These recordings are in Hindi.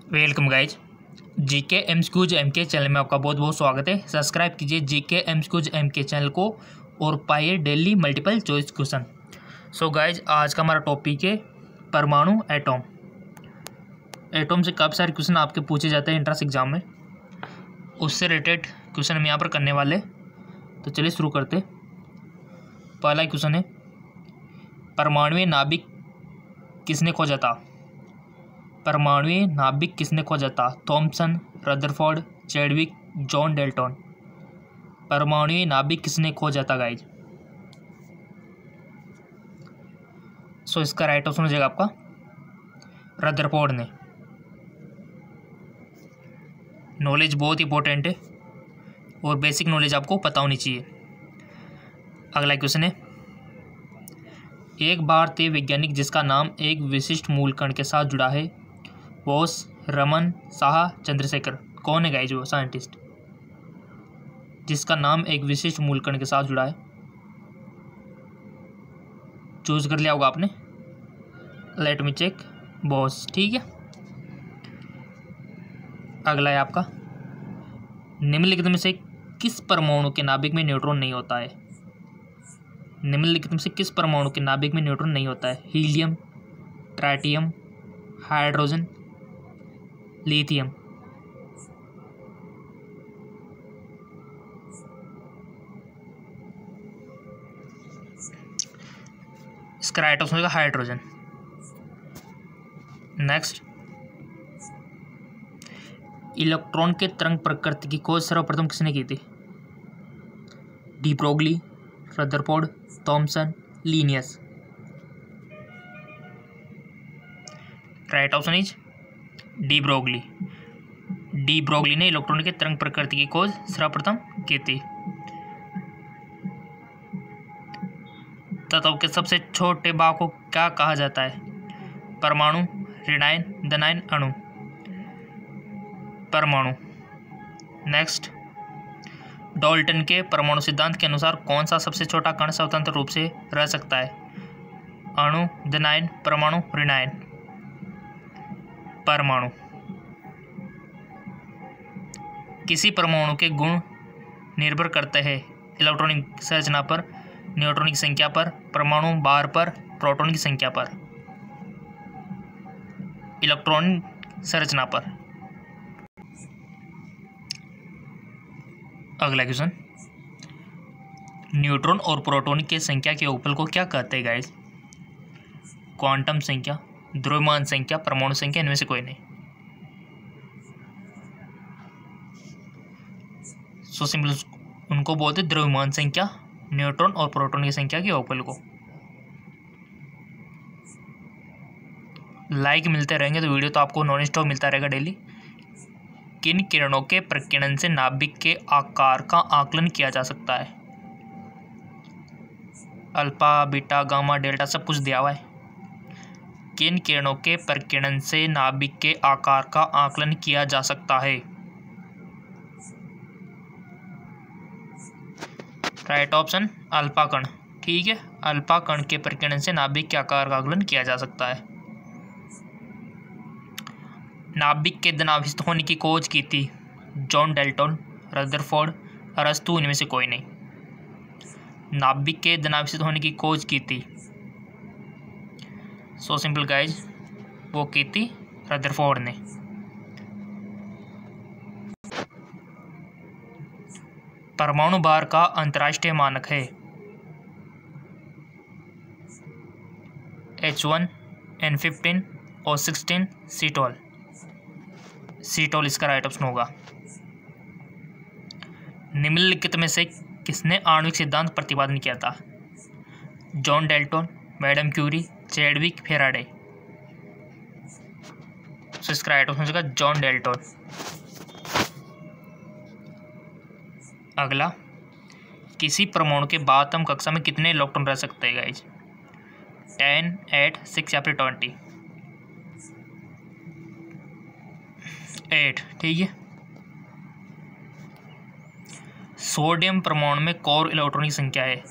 Welcome guys. GK MCQs MK channel में आपका बहुत बहुत स्वागत है। सब्सक्राइब कीजिए जीके एमसीक्यूज एमके चैनल को और पाइए daily multiple choice question. So guys, आज का हमारा टॉपिक है परमाणु एटॉम। एटॉम से काफ़ी सारे क्वेश्चन आपके पूछे जाते हैं एंट्रेंस एग्जाम में, उससे रिलेटेड क्वेश्चन हम यहाँ पर करने वाले। तो चलिए शुरू करते। पहला क्वेश्चन है, परमाणुवीय नाभिक किसने खोजा था? परमाणुवीय नाभिक किसने खोजा था? Thomson, Rutherford, Chadwick, John Dalton. परमाणुवीय नाभिक किसने खोजा था गाइज? सो इसका राइट ऑप्शन हो जाएगा आपका रदरफोर्ड ने। नॉलेज बहुत इंपॉर्टेंट है और बेसिक नॉलेज आपको पता होनी चाहिए। अगला क्वेश्चन है, एक भारतीय वैज्ञानिक जिसका नाम एक विशिष्ट मूल कण के साथ जुड़ा है, बोस, रमन, साहा, चंद्रशेखर। कौन है गाइज वो साइंटिस्ट जिसका नाम एक विशिष्ट मूल कण के साथ जुड़ा है? चूज कर लिया होगा आपने। Let me check. बोस, ठीक है। अगला है आपका, निम्नलिखित में से किस परमाणु के नाभिक में न्यूट्रॉन नहीं होता है? निम्नलिखित में से किस परमाणु के नाभिक में न्यूट्रॉन नहीं होता है? Helium, tritium, hydrogen, lithium. इसका राइट ऑप्शन होगा हाइड्रोजन। नेक्स्ट, इलेक्ट्रॉन के तरंग प्रकृति की खोज सर्वप्रथम किसने की थी? De Broglie, Rutherford, Thomson, Linnaeus. Right option is de Broglie. De Broglie ने इलेक्ट्रॉन के तरंग प्रकृति की खोज सर्वप्रथम की थी। तत्व के सबसे छोटे भाग को क्या कहा जाता है? परमाणु, ऋणायन, धनायन, अणु। परमाणु। नेक्स्ट, डाल्टन के परमाणु सिद्धांत के अनुसार कौन सा सबसे छोटा कण स्वतंत्र रूप से रह सकता है? अणु, धनायन, परमाणु, ऋणायन। परमाणु। किसी परमाणु के गुण निर्भर करते हैं इलेक्ट्रॉनिक संरचना पर, न्यूट्रॉन की संख्या पर, परमाणु भार पर, प्रोटॉन की संख्या पर। इलेक्ट्रॉन संरचना पर। अगला क्वेश्चन, न्यूट्रॉन और प्रोटॉन की संख्या के उपल को क्या कहते हैं गाइस? क्वांटम संख्या, द्रव्यमान संख्या, परमाणु संख्या, इनमें से कोई नहीं। सो सिंपल उनको बोलते द्रव्यमान संख्या, न्यूट्रॉन और प्रोटॉन की संख्या के उपल को। लाइक मिलते रहेंगे तो वीडियो तो आपको नॉन स्टॉप मिलता रहेगा डेली। किन किरणों के प्रकीर्णन से नाभिक के आकार का आकलन किया जा सकता है? अल्फा, बीटा, गामा, डेल्टा, सब कुछ दिया हुआ है। किन किरणों के प्रकीर्णन से नाभिक के आकार का आकलन किया जा सकता है? राइट ऑप्शन अल्फा कण, ठीक है। अल्फा कण के प्रकीर्णन से नाभिक के आकार का आकलन किया जा सकता है। नाभिक के धनाभिष्ट होने की खोज की थी जॉन डेल्टन, रदरफोर्ड, अरस्तु, इनमें से कोई नहीं। नाभिक के धनाभिष्ट होने की खोज की थी, सो सिंपल गाइज, वो की थी रदरफोर्ड ने। परमाणु भार का अंतर्राष्ट्रीय मानक है H1, N15, O16, C12। C12 इसका राइट ऑप्शन होगा। निम्नलिखित में से किसने आणविक सिद्धांत प्रतिपादन किया था? John Dalton, madam Curie, Chadwick, Faraday. तो इसका राइट ऑप्शन होगा जॉन डेल्टन। अगला, किसी परमाणु के बाद आत्म कक्षा में कितने इलेक्ट्रॉन रह सकते हैं गाइज? 10, 8, 6 या फिर 20? 8, ठीक है। सोडियम परमाणु में कोर इलेक्ट्रॉन की संख्या है।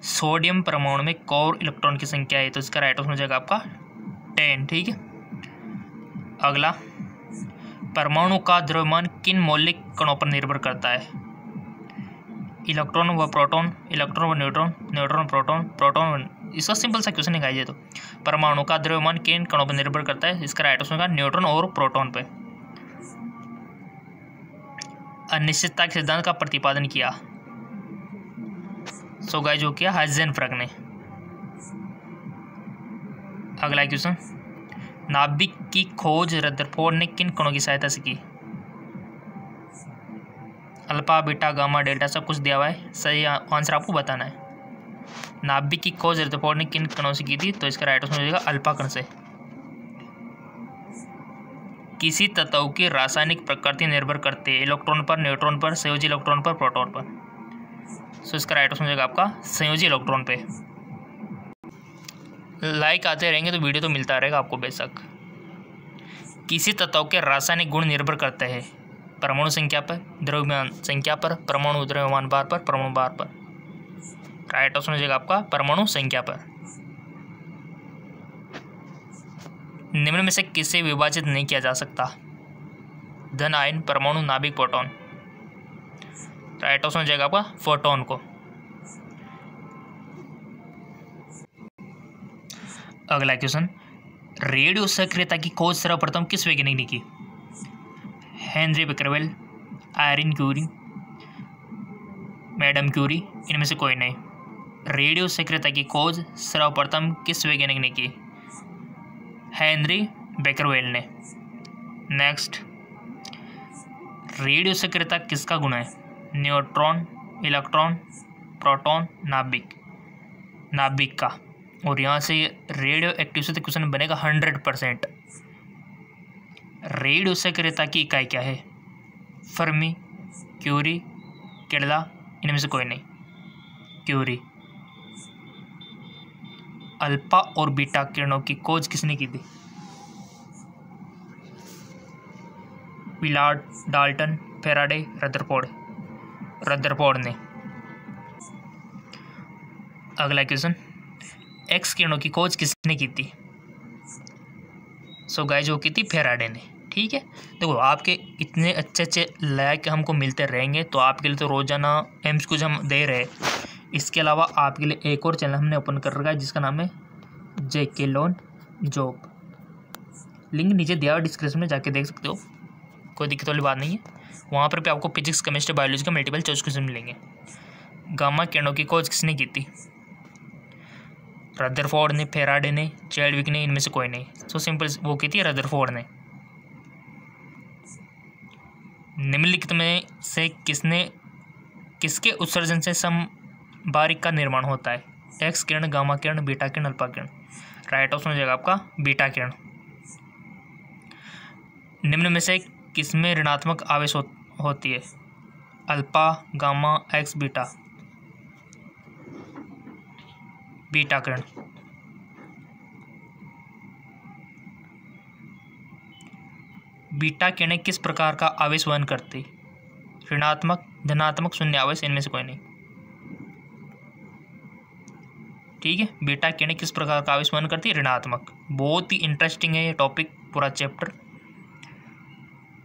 सोडियम परमाणु में कोर इलेक्ट्रॉन की संख्या है, तो इसका राइट ऑप्शन हो जाएगा आपका 10, ठीक है। अगला, परमाणु का द्रव्यमान किन मौलिक कणों पर निर्भर करता है? इलेक्ट्रॉन व प्रोटॉन, इलेक्ट्रॉन व न्यूट्रॉन, न्यूट्रॉन प्रोटॉन, प्रोटॉन व, इसका सिंपल सा क्वेश्चन है ये तो। परमाणु का द्रव्यमान किन कणों पर निर्भर करता है? इसका राइट ऑप्शन होगा न्यूट्रॉन और प्रोटॉन पे। अनिश्चितता के सिद्धांत का प्रतिपादन किया? सो गाइस जो किया हाइजेनबर्ग ने। अगला क्वेश्चन, नाभिक की खोज रदरफोर्ड ने किन कणों की सहायता से की? अल्फा, बीटा, गामा, डेल्टा सब कुछ दिया हुआ है, सही आंसर आपको बताना है। नाभिक की खोज रदरफोर्ड ने किन कणों से की थी? तो इसका राइट ऑप्शन हो जाएगा अल्फा कण से। किसी तत्व की रासायनिक प्रकृति निर्भर करती है? इलेक्ट्रॉन पर, न्यूट्रॉन पर, संयोजी इलेक्ट्रॉन पर, प्रोटॉन पर। सो इसका राइट ऑप्शन हो जाएगा आपका संयोजी इलेक्ट्रॉन पे। लाइक आते रहेंगे तो वीडियो तो मिलता रहेगा आपको बेशक। किसी तत्व के रासायनिक गुण निर्भर करते हैं? परमाणु संख्या पर, द्रव्यमान संख्या पर, परमाणु द्रव्यमान भार पर, परमाणु भार पर। राइट ऑप्शन हो जाएगा आपका परमाणु संख्या पर। निम्न में से किसे विभाजित नहीं किया जा सकता? धन, आयन, परमाणु, नाभिक, प्रोटॉन। राइट ऑप्शन हो जाएगा आपका फोटोन को। अगला क्वेश्चन, रेडियो सक्रियता की खोज सर्वप्रथम किस वैज्ञानिक ने की? Henri Becquerel, Irene Curie, madam Curie, इनमें से कोई नहीं। रेडियो सक्रियता की खोज सर्वप्रथम किस वैज्ञानिक ने की? हेनरी बेकरवेल ने। नेक्स्ट, रेडियो सक्रियता किसका गुण है? न्यूट्रॉन, इलेक्ट्रॉन, प्रोटॉन, नाभिक, नाभिक का। और यहाँ से रेडियो एक्टिव से क्वेश्चन बनेगा 100%। रेडियो सक्रियता की इकाई क्या है? फर्मी, क्यूरी, केरला, इनमें से कोई नहीं। क्यूरी। अल्फा और बीटा किरणों की खोज किसने की थी? Willard, Dalton, Faraday, Rutherford. Rutherford ने। अगला क्वेश्चन, एक्स किरणों की खोज किसने की थी? सो गाइस जो की थी फैराडे ने। ठीक है, देखो आपके इतने अच्छे अच्छे लाइक हमको मिलते रहेंगे तो आपके लिए तो रोजाना एम्स कुछ हम दे रहे हैं। इसके अलावा आपके लिए एक और चैनल हमने ओपन कर रखा है जिसका नाम है जेके लोन जॉब। लिंक नीचे दिया हुआ डिस्क्रिप्शन में, जाके देख सकते हो, कोई दिक्कत वाली बात नहीं है। वहाँ पर भी आपको फिजिक्स, केमिस्ट्री, बायोलॉजी का मल्टीपल चॉइस क्वेश्चन मिलेंगे। गामा किरणों की खोज किसने की थी? रदरफोर्ड ने, फैराडे ने, चैडविक ने, इनमें से कोई नहीं। सो सिंपल वो की थी रदरफोर्ड ने। निम्नलिखित में से किसके उत्सर्जन से समबारिक का निर्माण होता है? एक्स किरण, गामा किरण, बीटा किरण, अल्फा किरण। राइट ऑप्शन हो जाएगा आपका बीटा किरण। निम्न में से किसमें ऋणात्मक आवेश होती है? Alpha, gamma, X, beta. Beta किरण। बीटा किरणें किस प्रकार का आवेश वहन करती? ऋणात्मक, धनात्मक, शून्य आवेश, इनमें से कोई नहीं। ठीक है, बीटा किरणें किस प्रकार का आवेश वहन करती है? ऋणात्मक। बहुत ही इंटरेस्टिंग है ये टॉपिक, पूरा चैप्टर।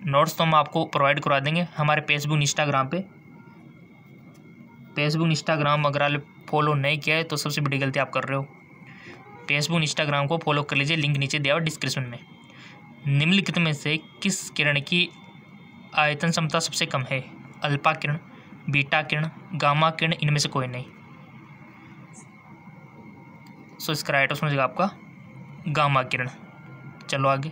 नोट्स तो हम आपको प्रोवाइड करवा देंगे हमारे फेसबुक, इंस्टाग्राम पे। फेसबुक, इंस्टाग्राम अगर आप फॉलो नहीं किया है तो सबसे बड़ी गलती आप कर रहे हो। फेसबुक, इंस्टाग्राम को फॉलो कर लीजिए, लिंक नीचे दिया हुआ डिस्क्रिप्शन में। निम्नलिखित में से किस किरण की आयतन क्षमता सबसे कम है? अल्फा किरण, बीटा किरण, गामा किरण, इनमें से कोई नहीं। सो इसका राइट ऑप्शन हो जाएगा आपका गामा किरण। चलो आगे।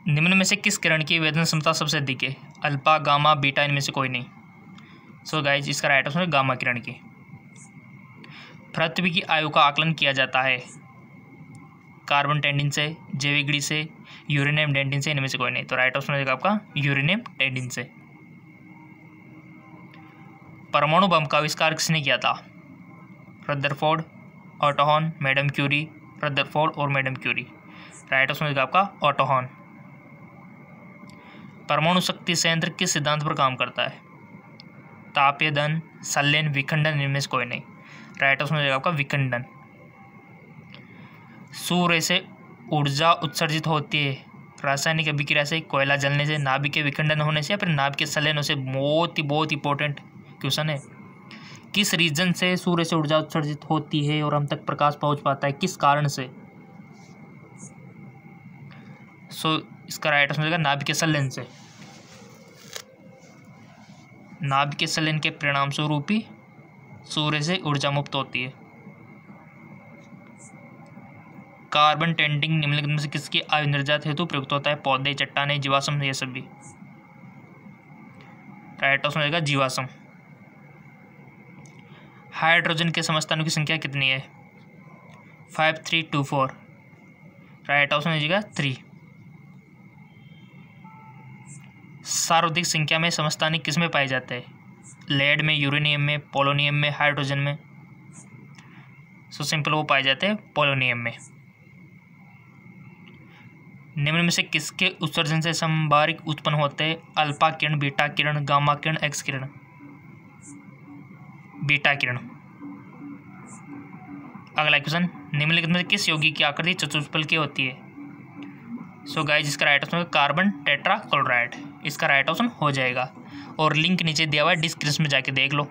निम्न में से किस किरण की वेदन क्षमता सबसे अधिक है? अल्फा, गामा, बीटा, इनमें से कोई नहीं। सो गाइज इसका राइट ऑप्शन है गामा किरण की। पृथ्वी की आयु का आकलन किया जाता है? कार्बन 13 से, जैविक घड़ी से, यूरेनियम 13 से, इनमें से कोई नहीं। तो राइट ऑप्शन हो जाएगा आपका यूरेनियम 13 से। परमाणु बम का आविष्कार किसने किया था? Rutherford, Otto Hahn, madam Curie, Rutherford और मैडम क्यूरी। राइट ऑप्शन हो जाएगा आपका ऑटो हॉर्न। परमाणु शक्ति संयंत्र किस सिद्धांत पर काम करता है? ताप्यदन, संलयन, विखंडन, इनमें से कोई नहीं। राइट ऑप्शन हो जाएगा आपका विखंडन। सूर्य से ऊर्जा उत्सर्जित होती है रासायनिक अभिक्रिया से, कोयला जलने से, नाभिक के विखंडन होने से या फिर नाभिक के संलयन से। बहुत इंपॉर्टेंट क्वेश्चन है। किस रीजन से सूर्य से ऊर्जा उत्सर्जित होती है और हम तक प्रकाश पहुंच पाता है, किस कारण से? इसका राइट आंसर होगा नाभिक के संलयन से। नाभिक के संलयन के परिणाम स्वरूप ही सूर्य से ऊर्जा मुक्त होती है। कार्बन टेंटिंग निम्नलिखित में से किसकी आयु निर्जात हेतु प्रयुक्त होता है? पौधे, चट्टाने, जीवाश्म, ये सब भी। राइट आंसर होगा जीवाश्म। हाइड्रोजन के समस्थानों की संख्या कितनी है? 5, 3, 2, 4। राइट आंसर हो जाएगा 3। सर्वाधिक संख्या में समस्थानिक किस में पाए जाते हैं? लेड में, यूरेनियम में, पोलोनियम में, हाइड्रोजन में। सिंपल वो पाए जाते हैं पोलोनियम में। निम्न में से किसके उत्सर्जन से संभारिक उत्पन्न होते हैं? अल्फा किरण, बीटा किरण, गामा किरण, एक्स किरण। बीटा किरण। अगला क्वेश्चन, निम्नलिखित में से किस यौगिक की आकृति चतुष्फल की होती है? गाइस इसका राइट आंसर कार्बन टेट्राक्लोराइड। इसका राइट ऑप्शन हो जाएगा। और लिंक नीचे दिया हुआ है, डिस्क्रिप्शन में जाके देख लो।